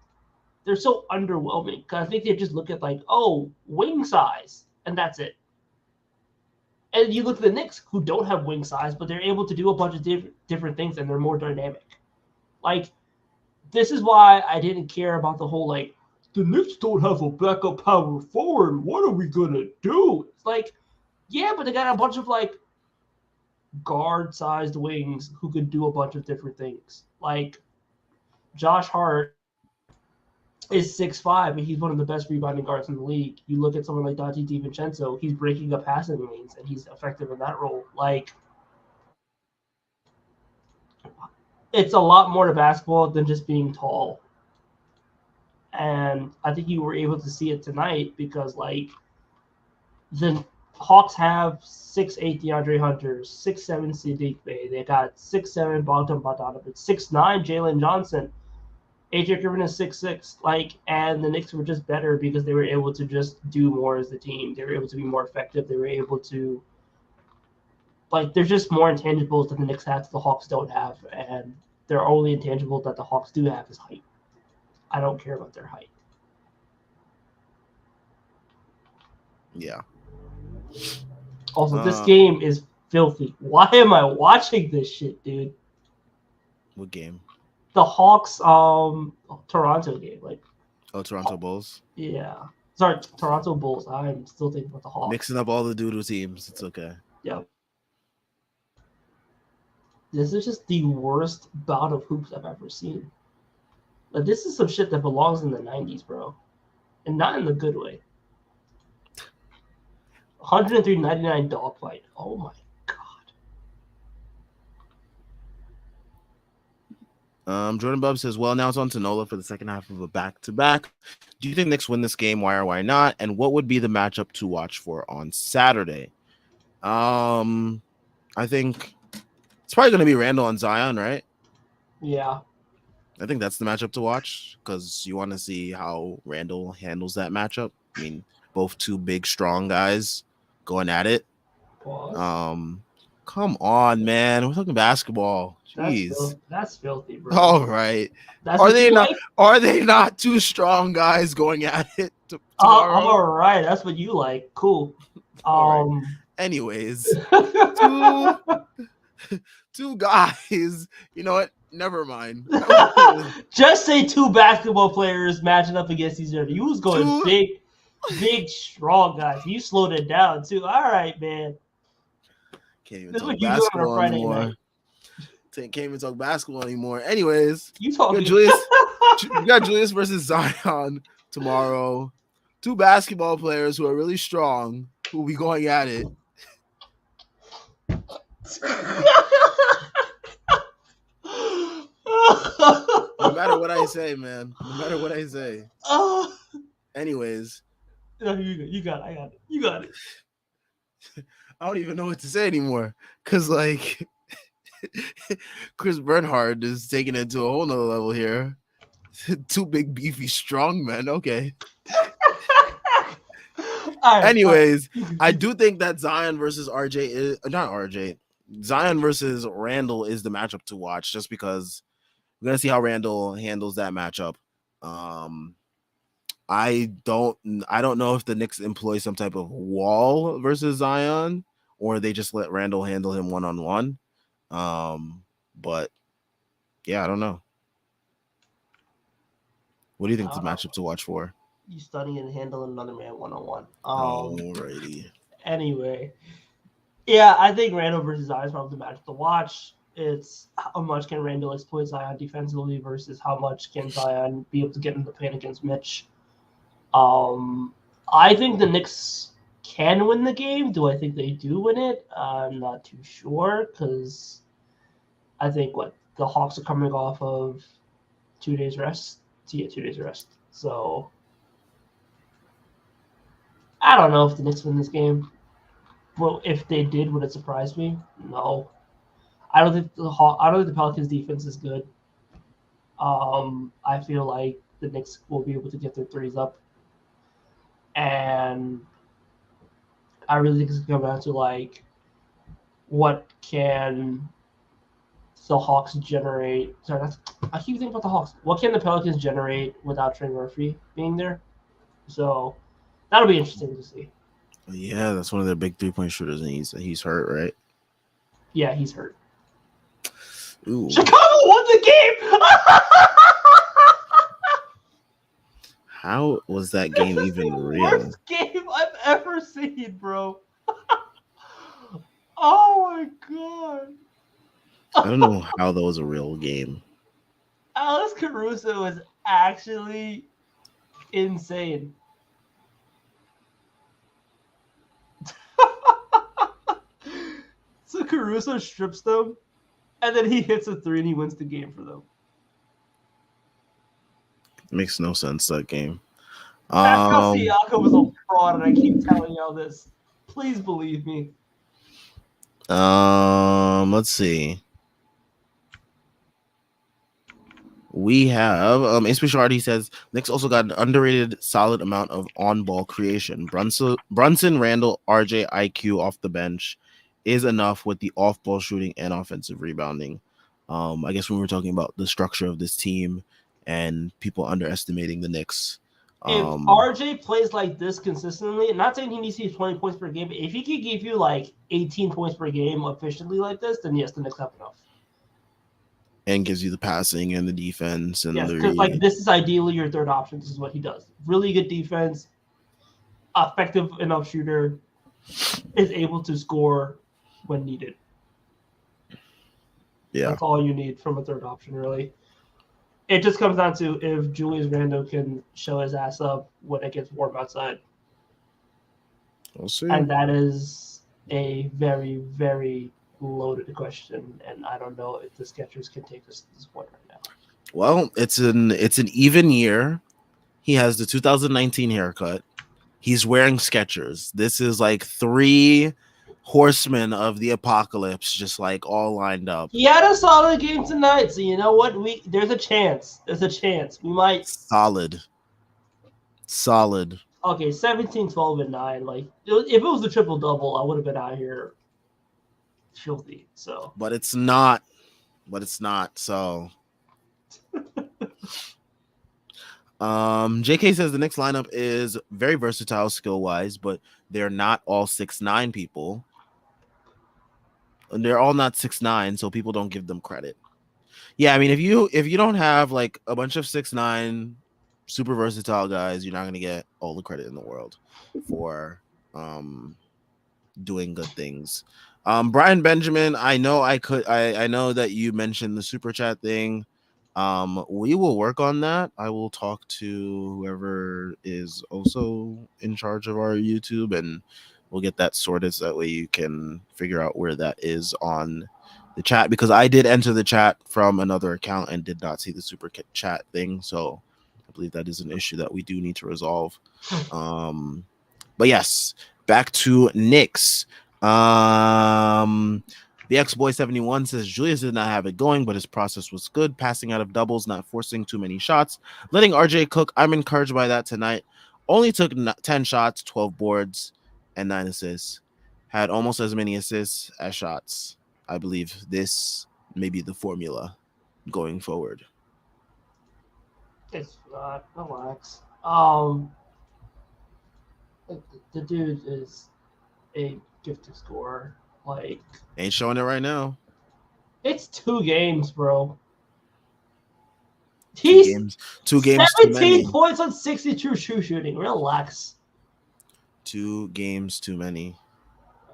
they're so underwhelming. Because I think they just look at like, oh, wing size, and that's it. And you look at the Knicks, who don't have wing size, but they're able to do a bunch of different things, and they're more dynamic. Like, this is why I didn't care about the whole, like, the Knicks don't have a backup power forward. What are we going to do? It's like, yeah, but they got a bunch of, like, guard-sized wings who could do a bunch of different things. Like, Josh Hart is 6'5", and he's one of the best rebounding guards in the league. You look at someone like Dante DiVincenzo, he's breaking up passing lanes, and he's effective in that role. Like, it's a lot more to basketball than just being tall. And I think you were able to see it tonight because, like, the Hawks have 6'8" DeAndre Hunter, 6'7" Sadiq Bey. They got 6'7" Bogdan Bogdanovic, 6'9" Jalen Johnson. AJ Griffin is 6'6", like, and the Knicks were just better because they were able to just do more as the team. They were able to be more effective. They were able to, like, there's just more intangibles that the Knicks have that the Hawks don't have, and their only intangible that the Hawks do have is height. I don't care about their height. Yeah. Also, this game is filthy. Why am I watching this shit, dude? What game? The Hawks Toronto game. Like, Toronto Bulls. Yeah. Sorry, Toronto Bulls. I'm still thinking about the Hawks. Mixing up all the doodle teams. It's okay. Yep. This is just the worst bout of hoops I've ever seen. Like, this is some shit that belongs in the 90s, bro. And not in the good way. 103-99 dogfight. Oh my god. Jordan Bub says, well, now it's on to Nola for the second half of a back-to-back. Do you think Knicks win this game? Why or why not? And what would be the matchup to watch for on Saturday? I think it's probably going to be Randall and Zion, right? Yeah. I think that's the matchup to watch because you want to see how Randall handles that matchup. I mean, both two big, strong guys going at it. Pause. Come on, man. We're talking basketball. Jeez. That's filthy, bro. All right. Are they not two strong guys going at it tomorrow? All right. That's what you like. Cool. Right. Anyways, two guys. You know what? Never mind. Just say two basketball players matching up against each other. You was going big, strong guys. You slowed it down too. All right, man. Can't even talk basketball anymore. Can't even talk basketball anymore. Anyways, you got Julius versus Zion tomorrow. Two basketball players who are really strong who will be going at it. No matter what I say, man. No matter what I say. Anyways. No, you got it. I got it. You got it. I don't even know what to say anymore. Because, like, Chris Bernhard is taking it to a whole nother level here. Two big, beefy, strong men. Okay. All right. Anyways, I do think that Zion versus RJ is not RJ. Zion versus Randall is the matchup to watch, just because we're gonna see how Randall handles that matchup. Um, I don't know if the Knicks employ some type of wall versus Zion, or they just let Randall handle him one on one. But yeah, I don't know. What do you think the Uh, matchup to watch for? you studying and handling another man one on one. Alrighty. Anyway, yeah, I think Randall versus Zion is probably the match to watch. It's how much can Randall exploit Zion defensively versus how much can Zion be able to get in the paint against Mitch. I think the Knicks can win the game. Do I think they do win it? I'm not too sure because I think the Hawks are coming off of 2 days rest. Yeah, 2 days rest. So I don't know if the Knicks win this game. Well, if they did, would it surprise me? No. I don't think the Pelicans defense is good. I feel like the Knicks will be able to get their threes up, and I really think it's gonna come down to like what can the Hawks generate. Sorry, I keep thinking about the Hawks. What can the Pelicans generate without Trey Murphy being there? So that'll be interesting to see. Yeah, that's one of their big 3-point shooters, and he's hurt, right? Yeah, he's hurt. Ooh. Chicago won the game. How was that game even real? Worst game I've ever seen, bro. Oh my god. I don't know how that was a real game. Alex Caruso is actually insane. So Caruso strips them, and then he hits a three and he wins the game for them. Makes no sense, that game. Pascal Siakam was a fraud, and I keep telling y'all this. Please believe me. Let's see. We have Ace Bichardi says Knicks also got an underrated solid amount of on-ball creation. Brunson, Randall, RJ, IQ off the bench is enough with the off-ball shooting and offensive rebounding. I guess when we're talking about the structure of this team and people underestimating the Knicks. If RJ plays like this consistently, not saying he needs to get 20 points per game, but if he could give you like 18 points per game efficiently like this, then yes, the Knicks have enough. And gives you the passing and the defense. And yes, because like this is ideally your third option. This is what he does. Really good defense, effective enough shooter, is able to score when needed. Yeah. That's all you need from a third option, really. It just comes down to if Julius Randle can show his ass up when it gets warm outside. We'll see. And that is a very, very loaded question, and I don't know if the Skechers can take us to this point right now. Well, it's an even year. He has the 2019 haircut. He's wearing Skechers. This is like 3 horsemen of the apocalypse, just like all lined up. He had a solid game tonight, so you know what? There's a chance. We might solid. Okay, 17, 12, and 9. Like if it was the triple double, I would have been out here filthy. So, but it's not. So, JK says the Knicks lineup is very versatile skill wise, but they're not all 6'9" people. And they're all not 6'9", so people don't give them credit. Yeah, I mean, if you don't have like a bunch of 6'9" super versatile guys, you're not gonna get all the credit in the world for doing good things. Brian Benjamin, I know that you mentioned the super chat thing. We will work on that. I will talk to whoever is also in charge of our YouTube, and we'll get that sorted so that way you can figure out where that is on the chat, because I did enter the chat from another account and did not see the super chat thing. So I believe that is an issue that we do need to resolve. But yes, back to Knicks. The X-Boy 71 says Julius did not have it going, but his process was good, passing out of doubles, not forcing too many shots, letting RJ cook. I'm encouraged by that tonight. Only took 10 shots, 12 boards, and 9 assists. Had almost as many assists as shots. I believe this may be the formula going forward. It's not. Relax. The dude is a gifted scorer. Like, Ain't showing it right now. it's 2 games, bro. 2 He's games. 2 games too 17 many. points on 62 true shooting. Relax. 2 games too many.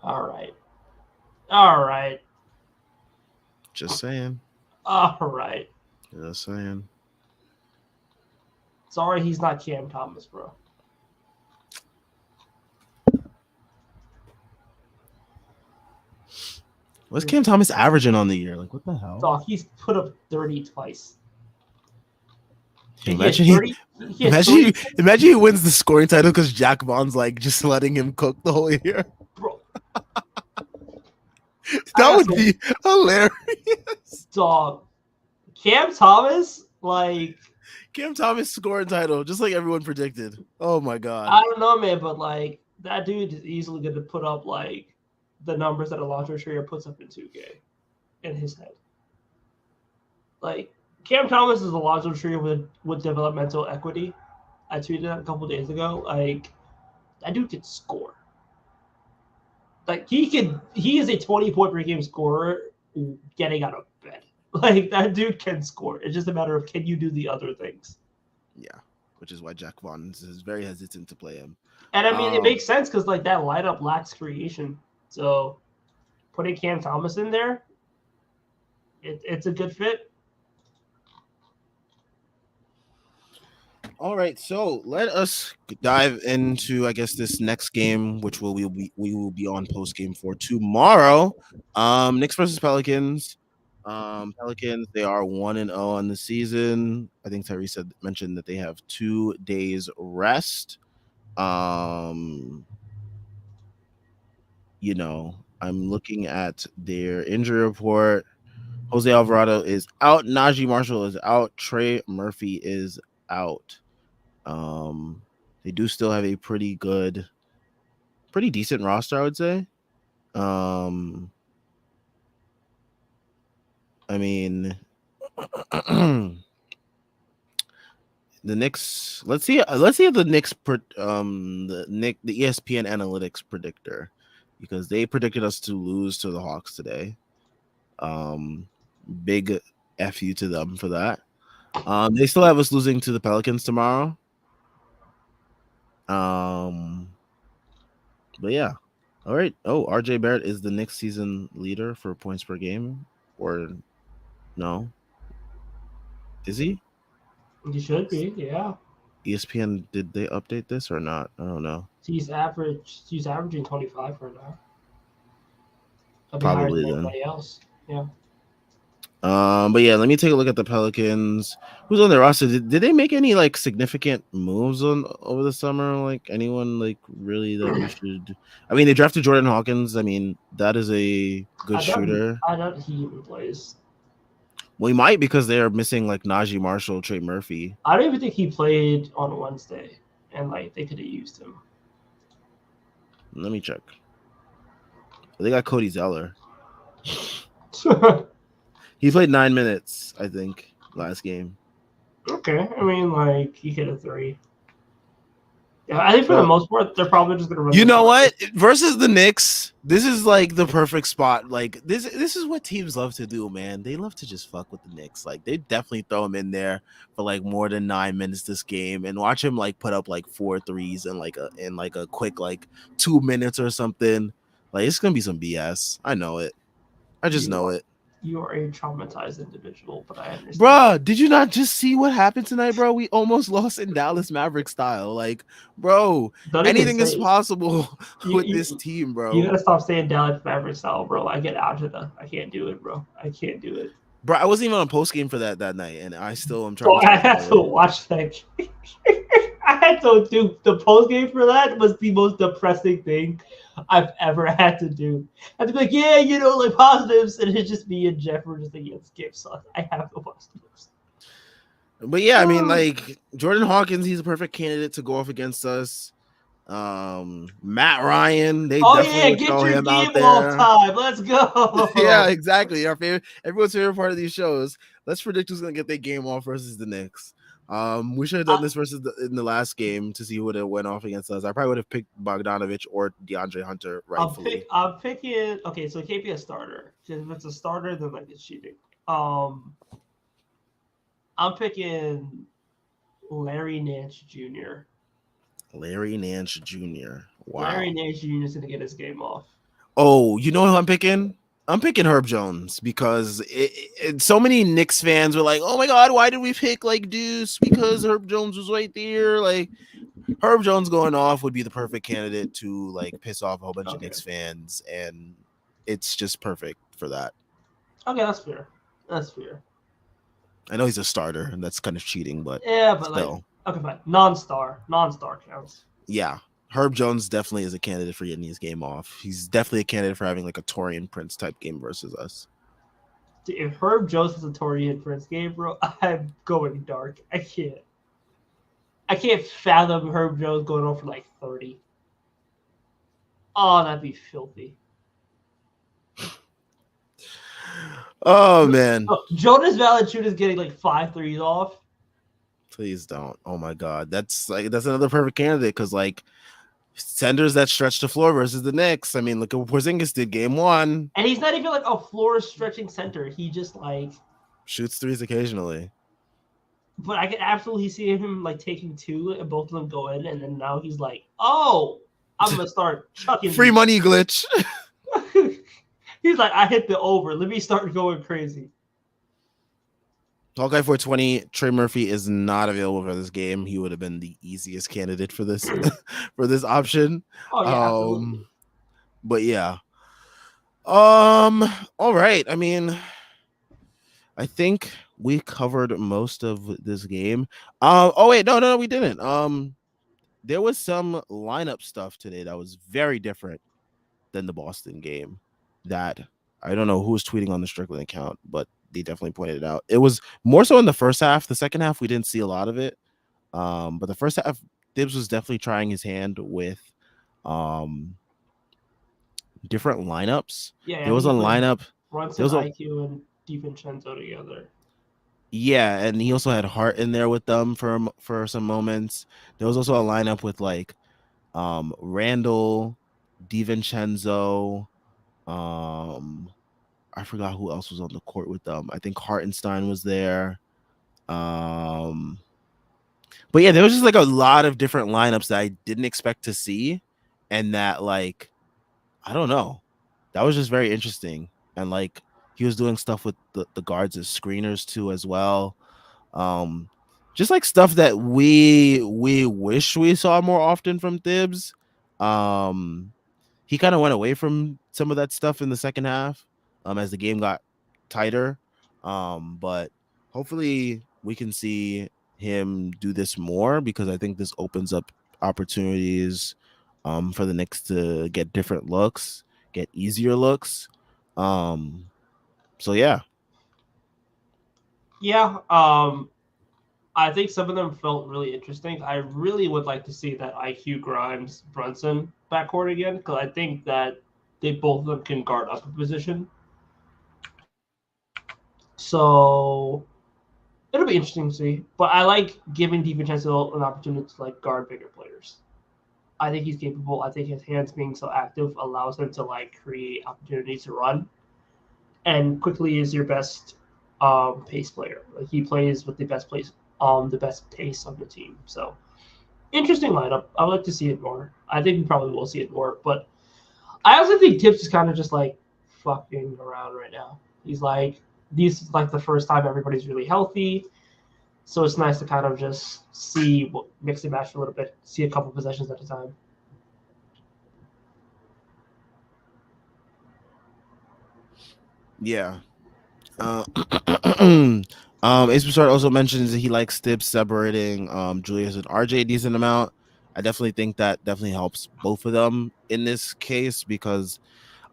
All right. Just saying. All right. Just saying. Sorry, he's not Cam Thomas, bro. What's Cam Thomas averaging on the year? Like, what the hell? Dog, he's put up 30 twice. Imagine he wins the scoring title because Jack Vaughn's like just letting him cook the whole year. Bro. That would be hilarious. Dog. Cam Thomas, like, Cam Thomas scoring title, just like everyone predicted. Oh my god. I don't know, man, but like that dude is easily going to put up like the numbers that Alonzo Trier puts up in 2K in his head. Like, Cam Thomas is Alonzo Trier with developmental equity. I tweeted that a couple days ago. Like, that dude can score. Like, he is a 20-point per game scorer getting out of bed. Like, that dude can score. It's just a matter of, can you do the other things? Yeah, which is why Jack Vaughn is very hesitant to play him. And I mean, it makes sense because like that lineup lacks creation. So putting Cam Thomas in there, it's a good fit. All right, so let us dive into, I guess, this next game, which we will be on post game for tomorrow. Knicks versus Pelicans. Pelicans, they are 1-0 on the season. I think Tyrese mentioned that they have 2 days rest. You know, I'm looking at their injury report. Jose Alvarado is out. Najee Marshall is out. Trey Murphy is out. They do still have a pretty decent roster, I would say. I mean, the Knicks. Let's see if the Knicks the ESPN analytics predictor, because they predicted us to lose to the Hawks today. Big F you to them for that. They still have us losing to the Pelicans tomorrow. But yeah. All right. Oh, RJ Barrett is the Knicks season leader for points per game, or no? Is he? He should be, yeah. ESPN, did they update this or not? I don't know. He's averaging 25 right now. Probably then. Everybody else, yeah. But yeah, let me take a look at the Pelicans. Who's on their roster? Did they make any like significant moves over the summer? Like anyone like really that we should? I mean, they drafted Jordan Hawkins. I mean, that is a good shooter. I doubt he even plays. Well, he might, because they're missing like Najee Marshall, Trey Murphy. I don't even think he played on Wednesday, and like they could have used him. Let me check. They got Cody Zeller. He played 9 minutes, I think, last game. Okay, I mean, like he hit a 3. Yeah, I think for the most part, they're probably just gonna run. You know what? Versus the Knicks, this is like the perfect spot. Like this is what teams love to do, man. They love to just fuck with the Knicks. Like they definitely throw him in there for like more than 9 minutes this game, and watch him like put up like 4 threes and like a quick like 2 minutes or something. Like it's gonna be some BS. I know it. I just know it. You are a traumatized individual, but I understand. Bruh, did you not just see what happened tonight, bro? We almost lost in Dallas Maverick style. Like, bro, anything is possible with this team, bro. You gotta stop saying Dallas Maverick style, bro. I get agita. I can't do it, bro. I can't do it. Bro, I wasn't even on post game for that night, and I still am trying. I have to watch that. I So, dude, the post game for that was the most depressing thing I've ever had to do. I had to be like, yeah, like positives, and it's just me and Jeff were just like, yeah, this game sucks. I have no positives. But yeah, I mean, like Jordan Hawkins, he's a perfect candidate to go off against us. Matt Ryan, they Oh definitely yeah, would get throw your him out game off there. time. Let's Yeah, go. exactly. Our favorite, everyone's favorite part of these shows. Let's predict who's gonna get their game off versus the Knicks. We should have done this in the last game to see who would have went off against us. I probably would have picked Bogdanovich or DeAndre Hunter rightfully. I'm picking. Okay, so it can't be a starter. If it's a starter, then like it's cheating. Um, I'm picking Larry Nance Jr. Larry Nance Jr. Larry Wow. Nance Jr. is gonna get his game off. Oh, you know who I'm picking? I'm picking Herb Jones because so many Knicks fans were like, "Oh my God, why did we pick like Deuce? Because Herb Jones was right there." Like Herb Jones going off would be the perfect candidate to like piss off a whole bunch of Okay. Knicks fans, and it's just perfect for that. Okay, that's fair. That's fair. I know he's a starter, and that's kind of cheating, but Yeah, but like, still, okay, fine. Non-star counts. yeah. Herb Jones definitely is a candidate for getting his game off. He's definitely a candidate for having like a Torian Prince type game versus us. Dude, if Herb Jones is a Torian Prince game, bro, I'm going dark. I can't. I can't fathom Herb Jones going on for like 30. Oh, that'd be filthy. Oh man. Oh, Jonas Valanciunas getting like 5 threes off. Please don't. Oh my God. That's another perfect candidate because like senders that stretch the floor versus the Knicks. I mean, look at what Porzingis did game one. And he's not even like a floor stretching center. He just like Shoots threes occasionally. but I can absolutely see him like taking two and both of them go in, and then now he's like, oh, I'm gonna start chucking Free money glitch. He's like, I hit the over. Let me start going crazy. Hawkeye 420, Trey Murphy is not available for this game. He would have been the easiest candidate for this for this option. Oh yeah, absolutely. But yeah. All right. I mean, I think we covered most of this game. Oh wait, no, we didn't. There was some lineup stuff today that was very different than the Boston game. That I don't know who was tweeting on the Strickland account, but they definitely pointed it out. It was more so in the first half. The second half, we didn't see a lot of it. But the first half, Dibs was definitely trying his hand with different lineups. Yeah, There was a lineup. There Brunson, was a IQ, and DiVincenzo together. Yeah, and he also had Hart in there with them for some moments. There was also a lineup with like Randall, DiVincenzo, I forgot who else was on the court with them. I think Hartenstein was there. But yeah, there was just like a lot of different lineups that I didn't expect to see, and that like I don't know, that was just very interesting. And like he was doing stuff with the guards as screeners too as well. Um, just like stuff that we wish we saw more often from Thibs. He kind of went away from some of that stuff in the second half, as the game got tighter. But hopefully we can see him do this more because I think this opens up opportunities for the Knicks to get different looks, get easier looks. So yeah. Yeah, I think some of them felt really interesting. I really would like to see that IQ Grimes Brunson backcourt again because I think that they both of them can guard up a position. So it'll be interesting to see. But I like giving DiVincenzo an opportunity to like guard bigger players. I think he's capable. I think his hands being so active allows him to like create opportunities to run. And quickly is your best pace player. Like he plays with the best pace on the team. So interesting lineup. I would like to see it more. I think we probably will see it more. But I also think Tips is kind of just like fucking around right now. He's like these is like the first time everybody's really healthy. So it's nice to kind of just see what mix and match a little bit, see a couple possessions at a time. Yeah. Ace Broussard also mentions that he likes Tibbs separating Julius and RJ a decent amount. I definitely think that definitely helps both of them in this case because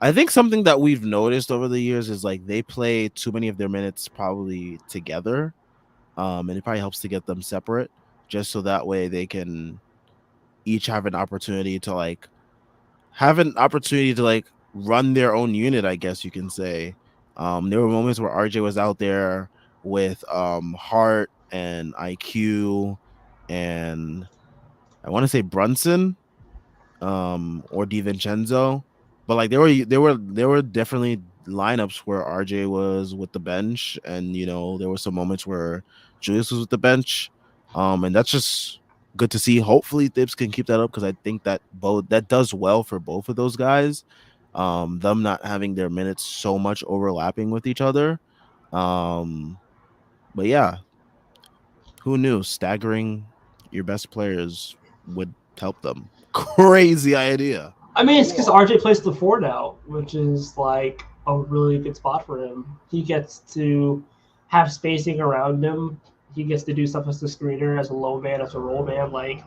I think something that we've noticed over the years is like they play too many of their minutes probably together. And it probably helps to get them separate just so that way they can each have an opportunity to like run their own unit, I guess you can say. There were moments where RJ was out there with Hart and IQ and I want to say Brunson or DiVincenzo. But like there were definitely lineups where RJ was with the bench and there were some moments where Julius was with the bench. And that's just good to see. Hopefully Thibs can keep that up because I think that does well for both of those guys. Them not having their minutes so much overlapping with each other. Um but yeah, who knew staggering your best players would help them? Crazy idea. I mean, it's because RJ plays the 4 now, which is like a really good spot for him. He gets to have spacing around him. He gets to do stuff as a screener, as a low man, as a roll man. Like,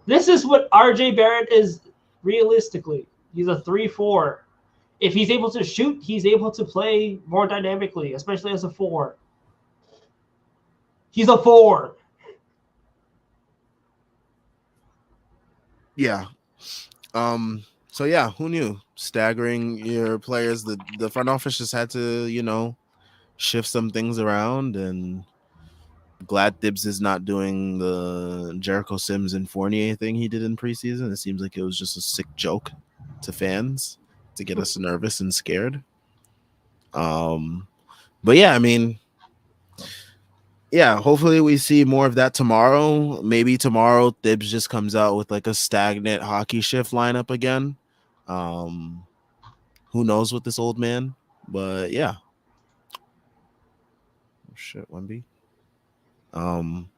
this is what RJ Barrett is realistically. He's a 3-4. If he's able to shoot, he's able to play more dynamically, especially as a 4. He's a 4. Yeah. So yeah, who knew? Staggering your players. The front office just had to, shift some things around and glad Dibs is not doing the Jericho Sims and Fournier thing he did in preseason. It seems like it was just a sick joke to fans to get us nervous and scared. But yeah, I mean, yeah, hopefully we see more of that tomorrow. Maybe tomorrow Thibs just comes out with like a stagnant hockey shift lineup again. Um, who knows with this old man? But yeah. Oh, shit, Wemby. Um,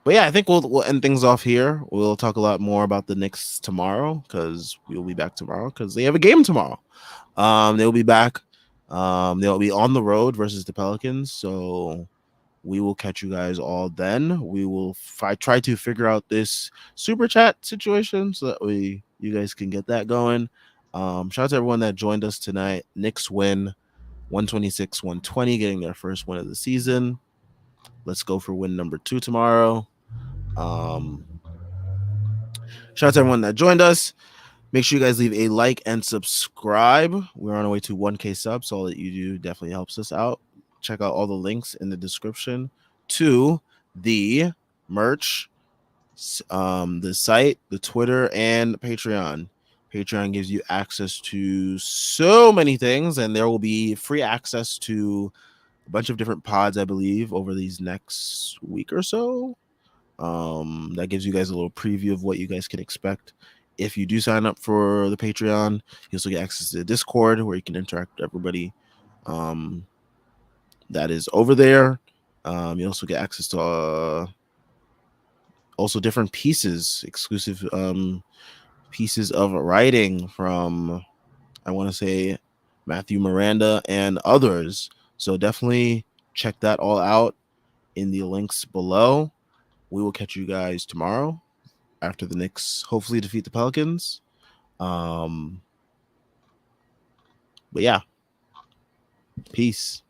but yeah, I think we'll end things off here. We'll talk a lot more about the Knicks tomorrow because we'll be back tomorrow because they have a game tomorrow. They'll be back. They'll be on the road versus the Pelicans. So we will catch you guys all then. We will try to figure out this super chat situation so that you guys can get that going. Shout out to everyone that joined us tonight. Knicks win 126-120, getting their first win of the season. Let's go for win number 2 tomorrow. Shout out to everyone that joined us. Make sure you guys leave a like and subscribe. We're on our way to 1K subs. So all that you do definitely helps us out. Check out all the links in the description to the merch, the site, the Twitter, and Patreon. Patreon gives you access to so many things, and there will be free access to a bunch of different pods, I believe, over these next week or so. That gives you guys a little preview of what you guys can expect. If you do sign up for the Patreon, you also get access to the Discord where you can interact with everybody that is over there. You also get access to also different pieces, exclusive pieces of writing from, I want to say, Matthew Miranda and others. So definitely check that all out in the links below. We will catch you guys tomorrow after the Knicks hopefully defeat the Pelicans. But yeah, peace.